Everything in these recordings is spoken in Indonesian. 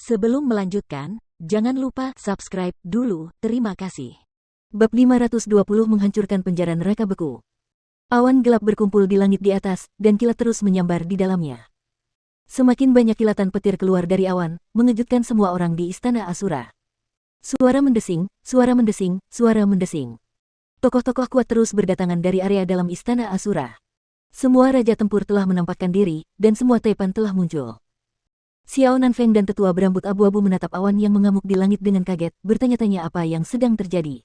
Sebelum melanjutkan, jangan lupa subscribe dulu, terima kasih. Bab 520 menghancurkan penjara neraka beku. Awan gelap berkumpul di langit di atas, dan kilat terus menyambar di dalamnya. Semakin banyak kilatan petir keluar dari awan, mengejutkan semua orang di Istana Asura. Suara mendesing, suara mendesing, suara mendesing. Tokoh-tokoh kuat terus berdatangan dari area dalam Istana Asura. Semua raja tempur telah menampakkan diri, dan semua taipan telah muncul. Xiao Nanfeng dan tetua berambut abu-abu menatap awan yang mengamuk di langit dengan kaget, bertanya-tanya apa yang sedang terjadi.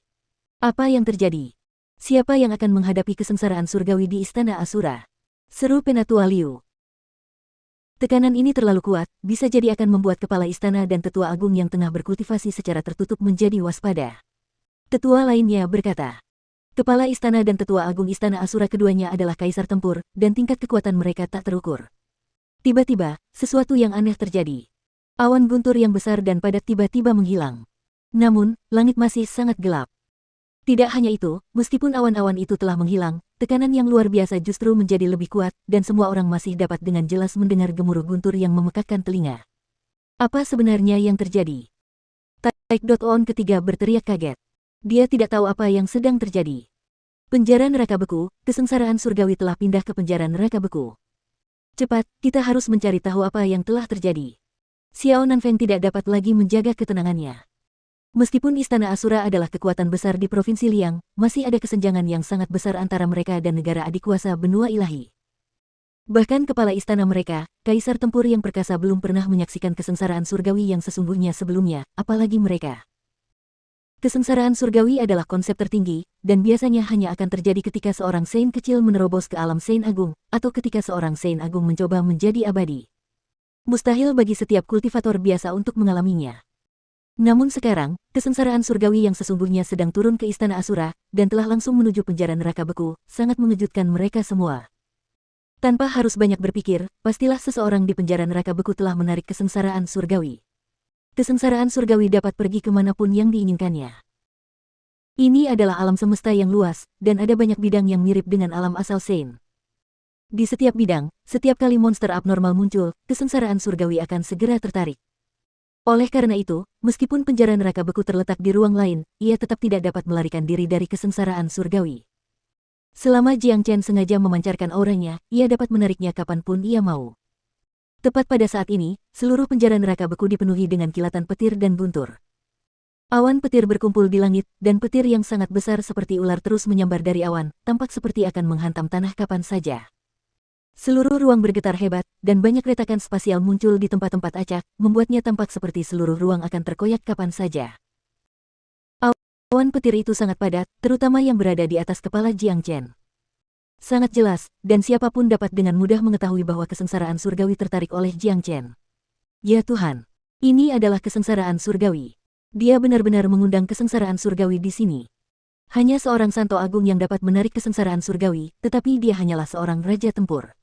Apa yang terjadi? Siapa yang akan menghadapi kesengsaraan surgawi di Istana Asura? Seru Penatua Liu. Tekanan ini terlalu kuat, bisa jadi akan membuat kepala istana dan tetua agung yang tengah berkultivasi secara tertutup menjadi waspada. Tetua lainnya berkata, kepala istana dan tetua agung Istana Asura keduanya adalah kaisar tempur, dan tingkat kekuatan mereka tak terukur. Tiba-tiba, sesuatu yang aneh terjadi. Awan guntur yang besar dan padat tiba-tiba menghilang. Namun, langit masih sangat gelap. Tidak hanya itu, meskipun awan-awan itu telah menghilang, tekanan yang luar biasa justru menjadi lebih kuat, dan semua orang masih dapat dengan jelas mendengar gemuruh guntur yang memekakkan telinga. Apa sebenarnya yang terjadi? Taek.on ketiga berteriak kaget. Dia tidak tahu apa yang sedang terjadi. Penjara neraka beku, kesengsaraan surgawi telah pindah ke penjara neraka beku. Cepat, kita harus mencari tahu apa yang telah terjadi. Xiao Nanfeng tidak dapat lagi menjaga ketenangannya. Meskipun Istana Asura adalah kekuatan besar di Provinsi Liang, masih ada kesenjangan yang sangat besar antara mereka dan negara adik kuasa benua ilahi. Bahkan kepala istana mereka, Kaisar Tempur yang perkasa belum pernah menyaksikan kesengsaraan surgawi yang sesungguhnya sebelumnya, apalagi mereka. Kesengsaraan surgawi adalah konsep tertinggi, dan biasanya hanya akan terjadi ketika seorang Saint kecil menerobos ke alam Saint Agung, atau ketika seorang Saint Agung mencoba menjadi abadi. Mustahil bagi setiap kultivator biasa untuk mengalaminya. Namun sekarang, kesengsaraan surgawi yang sesungguhnya sedang turun ke Istana Asura, dan telah langsung menuju penjara neraka beku, sangat mengejutkan mereka semua. Tanpa harus banyak berpikir, pastilah seseorang di penjara neraka beku telah menarik kesengsaraan surgawi. Kesengsaraan surgawi dapat pergi kemanapun yang diinginkannya. Ini adalah alam semesta yang luas, dan ada banyak bidang yang mirip dengan alam asal Saint. Di setiap bidang, setiap kali monster abnormal muncul, kesengsaraan surgawi akan segera tertarik. Oleh karena itu, meskipun penjara neraka beku terletak di ruang lain, ia tetap tidak dapat melarikan diri dari kesengsaraan surgawi. Selama Jiang Chen sengaja memancarkan auranya, ia dapat menariknya kapanpun ia mau. Tepat pada saat ini, seluruh penjara neraka beku dipenuhi dengan kilatan petir dan guntur. Awan petir berkumpul di langit, dan petir yang sangat besar seperti ular terus menyambar dari awan, tampak seperti akan menghantam tanah kapan saja. Seluruh ruang bergetar hebat, dan banyak retakan spasial muncul di tempat-tempat acak, membuatnya tampak seperti seluruh ruang akan terkoyak kapan saja. Awan petir itu sangat padat, terutama yang berada di atas kepala Jiang Chen. Sangat jelas, dan siapapun dapat dengan mudah mengetahui bahwa kesengsaraan surgawi tertarik oleh Jiang Chen. Ya Tuhan, ini adalah kesengsaraan surgawi. Dia benar-benar mengundang kesengsaraan surgawi di sini. Hanya seorang Santo Agung yang dapat menarik kesengsaraan surgawi, tetapi dia hanyalah seorang raja tempur.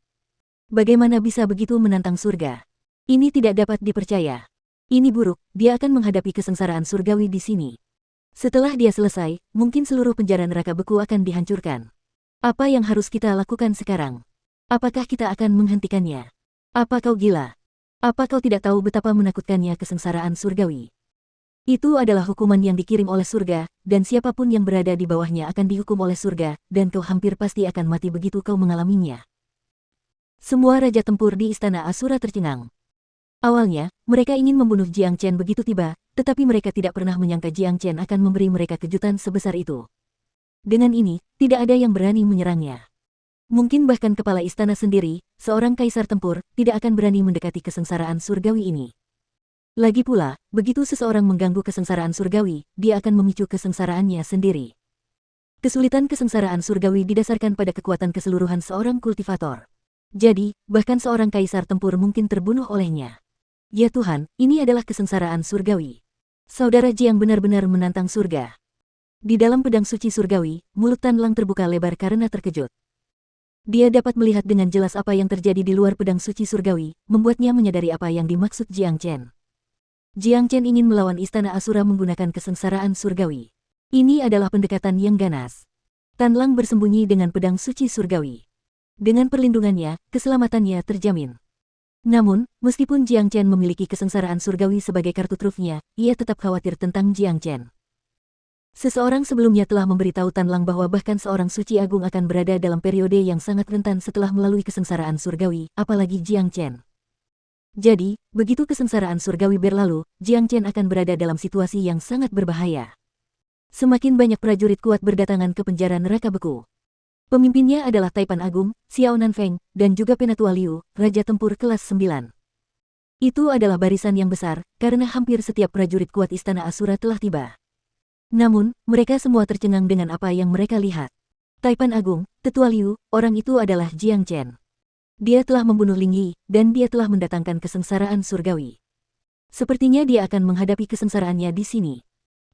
Bagaimana bisa begitu menantang surga? Ini tidak dapat dipercaya. Ini buruk, dia akan menghadapi kesengsaraan surgawi di sini. Setelah dia selesai, mungkin seluruh penjara neraka beku akan dihancurkan. Apa yang harus kita lakukan sekarang? Apakah kita akan menghentikannya? Apa kau gila? Apa kau tidak tahu betapa menakutkannya kesengsaraan surgawi? Itu adalah hukuman yang dikirim oleh surga, dan siapapun yang berada di bawahnya akan dihukum oleh surga, dan kau hampir pasti akan mati begitu kau mengalaminya. Semua raja tempur di Istana Asura tercengang. Awalnya, mereka ingin membunuh Jiang Chen begitu tiba, tetapi mereka tidak pernah menyangka Jiang Chen akan memberi mereka kejutan sebesar itu. Dengan ini, tidak ada yang berani menyerangnya. Mungkin bahkan kepala istana sendiri, seorang kaisar tempur, tidak akan berani mendekati kesengsaraan surgawi ini. Lagi pula, begitu seseorang mengganggu kesengsaraan surgawi, dia akan memicu kesengsaraannya sendiri. Kesulitan kesengsaraan surgawi didasarkan pada kekuatan keseluruhan seorang kultivator. Jadi, bahkan seorang kaisar tempur mungkin terbunuh olehnya. Ya Tuhan, ini adalah kesengsaraan surgawi. Saudara Jiang benar-benar menantang surga. Di dalam pedang suci surgawi, mulut Tan Lang terbuka lebar karena terkejut. Dia dapat melihat dengan jelas apa yang terjadi di luar pedang suci surgawi, membuatnya menyadari apa yang dimaksud Jiang Chen. Jiang Chen ingin melawan Istana Asura menggunakan kesengsaraan surgawi. Ini adalah pendekatan yang ganas. Tan Lang bersembunyi dengan pedang suci surgawi. Dengan perlindungannya, keselamatannya terjamin. Namun, meskipun Jiang Chen memiliki kesengsaraan surgawi sebagai kartu trufnya, ia tetap khawatir tentang Jiang Chen. Seseorang sebelumnya telah memberitahu Tan Lang bahwa bahkan seorang suci agung akan berada dalam periode yang sangat rentan setelah melalui kesengsaraan surgawi, apalagi Jiang Chen. Jadi, begitu kesengsaraan surgawi berlalu, Jiang Chen akan berada dalam situasi yang sangat berbahaya. Semakin banyak prajurit kuat berdatangan ke penjara neraka beku. Pemimpinnya adalah Taipan Agung, Xiao Nanfeng, dan juga Penatua Liu, Raja Tempur kelas 9. Itu adalah barisan yang besar, karena hampir setiap prajurit kuat Istana Asura telah tiba. Namun, mereka semua tercengang dengan apa yang mereka lihat. Taipan Agung, Tetua Liu, orang itu adalah Jiang Chen. Dia telah membunuh Ling Yi, dan dia telah mendatangkan kesengsaraan surgawi. Sepertinya dia akan menghadapi kesengsaraannya di sini,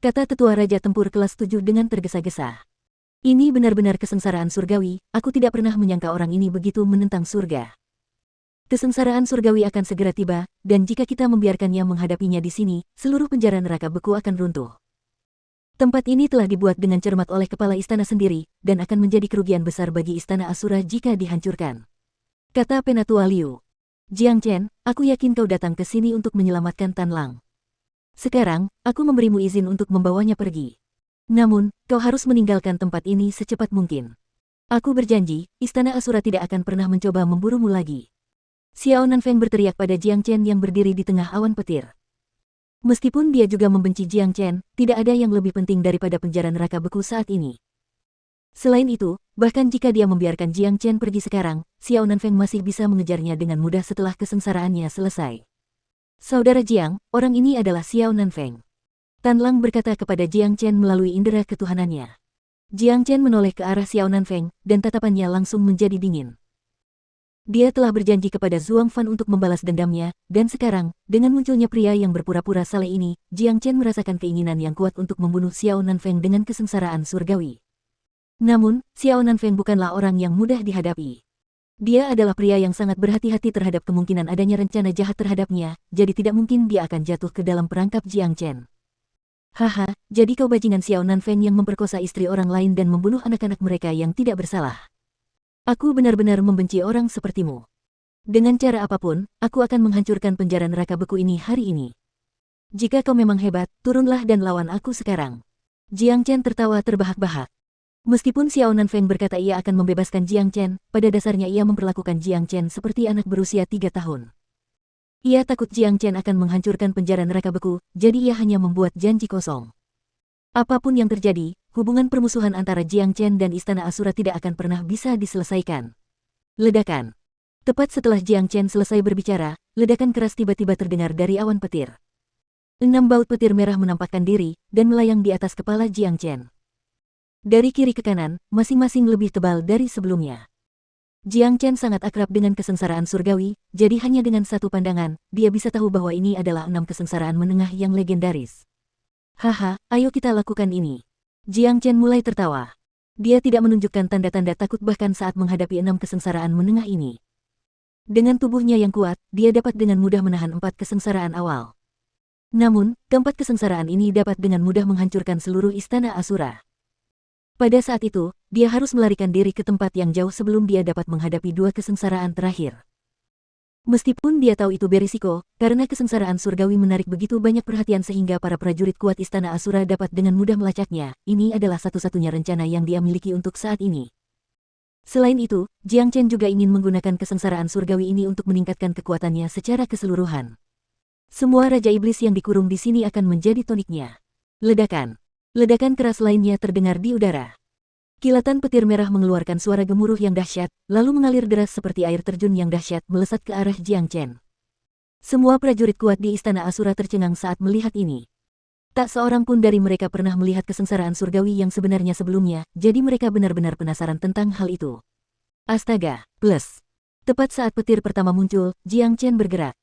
kata Tetua Raja Tempur kelas 7 dengan tergesa-gesa. Ini benar-benar kesengsaraan surgawi, aku tidak pernah menyangka orang ini begitu menentang surga. Kesengsaraan surgawi akan segera tiba, dan jika kita membiarkannya menghadapinya di sini, seluruh penjara neraka beku akan runtuh. Tempat ini telah dibuat dengan cermat oleh kepala istana sendiri, dan akan menjadi kerugian besar bagi Istana Asura jika dihancurkan, kata Penatua Liu. Jiang Chen, aku yakin kau datang ke sini untuk menyelamatkan Tan Lang. Sekarang, aku memberimu izin untuk membawanya pergi. Namun, kau harus meninggalkan tempat ini secepat mungkin. Aku berjanji, Istana Asura tidak akan pernah mencoba memburumu lagi. Xiao Nanfeng berteriak pada Jiang Chen yang berdiri di tengah awan petir. Meskipun dia juga membenci Jiang Chen, tidak ada yang lebih penting daripada penjara neraka beku saat ini. Selain itu, bahkan jika dia membiarkan Jiang Chen pergi sekarang, Xiao Nanfeng masih bisa mengejarnya dengan mudah setelah kesengsaraannya selesai. Saudara Jiang, orang ini adalah Xiao Nanfeng. Tan Lang berkata kepada Jiang Chen melalui indera ketuhanannya. Jiang Chen menoleh ke arah Xiao Nanfeng, dan tatapannya langsung menjadi dingin. Dia telah berjanji kepada Zhuang Fan untuk membalas dendamnya, dan sekarang, dengan munculnya pria yang berpura-pura saleh ini, Jiang Chen merasakan keinginan yang kuat untuk membunuh Xiao Nanfeng dengan kesengsaraan surgawi. Namun, Xiao Nanfeng bukanlah orang yang mudah dihadapi. Dia adalah pria yang sangat berhati-hati terhadap kemungkinan adanya rencana jahat terhadapnya, jadi tidak mungkin dia akan jatuh ke dalam perangkap Jiang Chen. Haha, jadi kau bajingan Xiao Nanfeng yang memperkosa istri orang lain dan membunuh anak-anak mereka yang tidak bersalah. Aku benar-benar membenci orang sepertimu. Dengan cara apapun, aku akan menghancurkan penjara neraka beku ini hari ini. Jika kau memang hebat, turunlah dan lawan aku sekarang. Jiang Chen tertawa terbahak-bahak. Meskipun Xiao Nanfeng berkata ia akan membebaskan Jiang Chen, pada dasarnya ia memperlakukan Jiang Chen seperti anak berusia 3 tahun. Ia takut Jiang Chen akan menghancurkan penjara neraka beku, jadi ia hanya membuat janji kosong. Apapun yang terjadi, hubungan permusuhan antara Jiang Chen dan Istana Asura tidak akan pernah bisa diselesaikan. Ledakan. Tepat setelah Jiang Chen selesai berbicara, ledakan keras tiba-tiba terdengar dari awan petir. 6 baut petir merah menampakkan diri, dan melayang di atas kepala Jiang Chen. Dari kiri ke kanan, masing-masing lebih tebal dari sebelumnya. Jiang Chen sangat akrab dengan kesengsaraan surgawi, jadi hanya dengan satu pandangan, dia bisa tahu bahwa ini adalah 6 kesengsaraan menengah yang legendaris. Haha, ayo kita lakukan ini. Jiang Chen mulai tertawa. Dia tidak menunjukkan tanda-tanda takut bahkan saat menghadapi 6 kesengsaraan menengah ini. Dengan tubuhnya yang kuat, dia dapat dengan mudah menahan 4 kesengsaraan awal. Namun, keempat kesengsaraan ini dapat dengan mudah menghancurkan seluruh Istana Asura. Pada saat itu, dia harus melarikan diri ke tempat yang jauh sebelum dia dapat menghadapi 2 kesengsaraan terakhir. Meskipun dia tahu itu berisiko, karena kesengsaraan surgawi menarik begitu banyak perhatian sehingga para prajurit kuat Istana Asura dapat dengan mudah melacaknya, ini adalah satu-satunya rencana yang dia miliki untuk saat ini. Selain itu, Jiang Chen juga ingin menggunakan kesengsaraan surgawi ini untuk meningkatkan kekuatannya secara keseluruhan. Semua Raja Iblis yang dikurung di sini akan menjadi toniknya. Ledakan. Ledakan keras lainnya terdengar di udara. Kilatan petir merah mengeluarkan suara gemuruh yang dahsyat, lalu mengalir deras seperti air terjun yang dahsyat melesat ke arah Jiang Chen. Semua prajurit kuat di Istana Asura tercengang saat melihat ini. Tak seorang pun dari mereka pernah melihat kesengsaraan surgawi yang sebenarnya sebelumnya, jadi mereka benar-benar penasaran tentang hal itu. Astaga, plus. Tepat saat petir pertama muncul, Jiang Chen bergerak.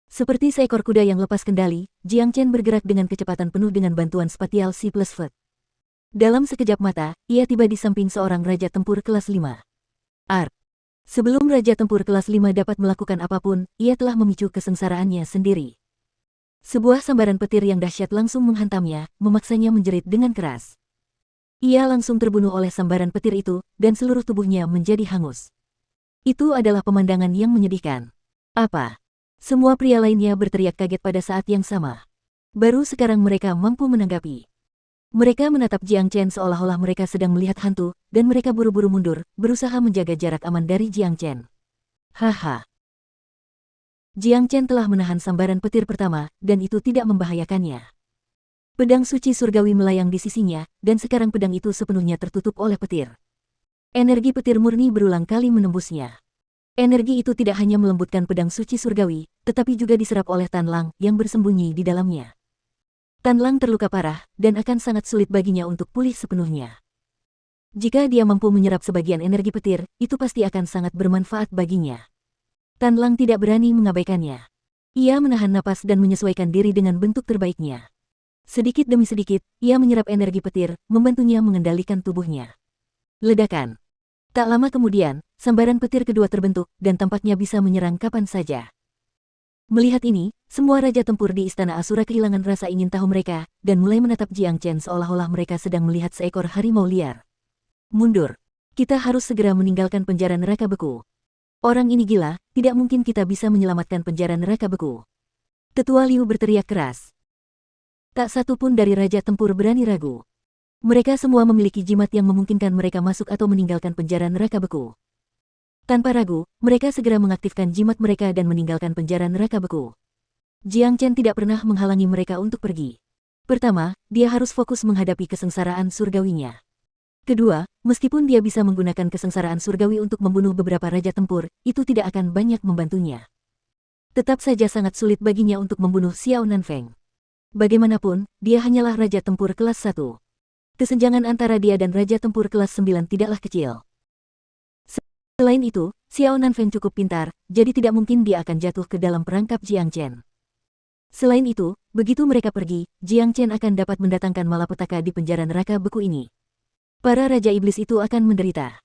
Seperti seekor kuda yang lepas kendali, Jiang Chen bergerak dengan kecepatan penuh dengan bantuan spatial C+V. Dalam sekejap mata, ia tiba di samping seorang Raja Tempur kelas 5. Sebelum Raja Tempur kelas 5 dapat melakukan apapun, ia telah memicu kesengsaraannya sendiri. Sebuah sambaran petir yang dahsyat langsung menghantamnya, memaksanya menjerit dengan keras. Ia langsung terbunuh oleh sambaran petir itu, dan seluruh tubuhnya menjadi hangus. Itu adalah pemandangan yang menyedihkan. Apa? Semua pria lainnya berteriak kaget pada saat yang sama. Baru sekarang mereka mampu menanggapi. Mereka menatap Jiang Chen seolah-olah mereka sedang melihat hantu, dan mereka buru-buru mundur, berusaha menjaga jarak aman dari Jiang Chen. Haha. Jiang Chen telah menahan sambaran petir pertama, dan itu tidak membahayakannya. Pedang suci surgawi melayang di sisinya, dan sekarang pedang itu sepenuhnya tertutup oleh petir. Energi petir murni berulang kali menembusnya. Energi itu tidak hanya melembutkan pedang suci surgawi, tetapi juga diserap oleh Tan Lang yang bersembunyi di dalamnya. Tan Lang terluka parah, dan akan sangat sulit baginya untuk pulih sepenuhnya. Jika dia mampu menyerap sebagian energi petir, itu pasti akan sangat bermanfaat baginya. Tan Lang tidak berani mengabaikannya. Ia menahan napas dan menyesuaikan diri dengan bentuk terbaiknya. Sedikit demi sedikit, ia menyerap energi petir, membantunya mengendalikan tubuhnya. Ledakan. Tak lama kemudian, sambaran petir kedua terbentuk, dan tampaknya bisa menyerang kapan saja. Melihat ini, semua raja tempur di Istana Asura kehilangan rasa ingin tahu mereka, dan mulai menatap Jiang Chen seolah-olah mereka sedang melihat seekor harimau liar. Mundur. Kita harus segera meninggalkan penjara neraka beku. Orang ini gila, tidak mungkin kita bisa menyelamatkan penjara neraka beku. Tetua Liu berteriak keras. Tak satu pun dari raja tempur berani ragu. Mereka semua memiliki jimat yang memungkinkan mereka masuk atau meninggalkan penjara neraka beku. Tanpa ragu, mereka segera mengaktifkan jimat mereka dan meninggalkan penjara neraka beku. Jiang Chen tidak pernah menghalangi mereka untuk pergi. Pertama, dia harus fokus menghadapi kesengsaraan surgawinya. Kedua, meskipun dia bisa menggunakan kesengsaraan surgawi untuk membunuh beberapa raja tempur, itu tidak akan banyak membantunya. Tetap saja sangat sulit baginya untuk membunuh Xiao Nanfeng. Bagaimanapun, dia hanyalah raja tempur kelas 1. Kesenjangan antara dia dan raja tempur kelas 9 tidaklah kecil. Selain itu, Xiao Nanfeng cukup pintar, jadi tidak mungkin dia akan jatuh ke dalam perangkap Jiang Chen. Selain itu, begitu mereka pergi, Jiang Chen akan dapat mendatangkan malapetaka di penjara neraka beku ini. Para raja iblis itu akan menderita.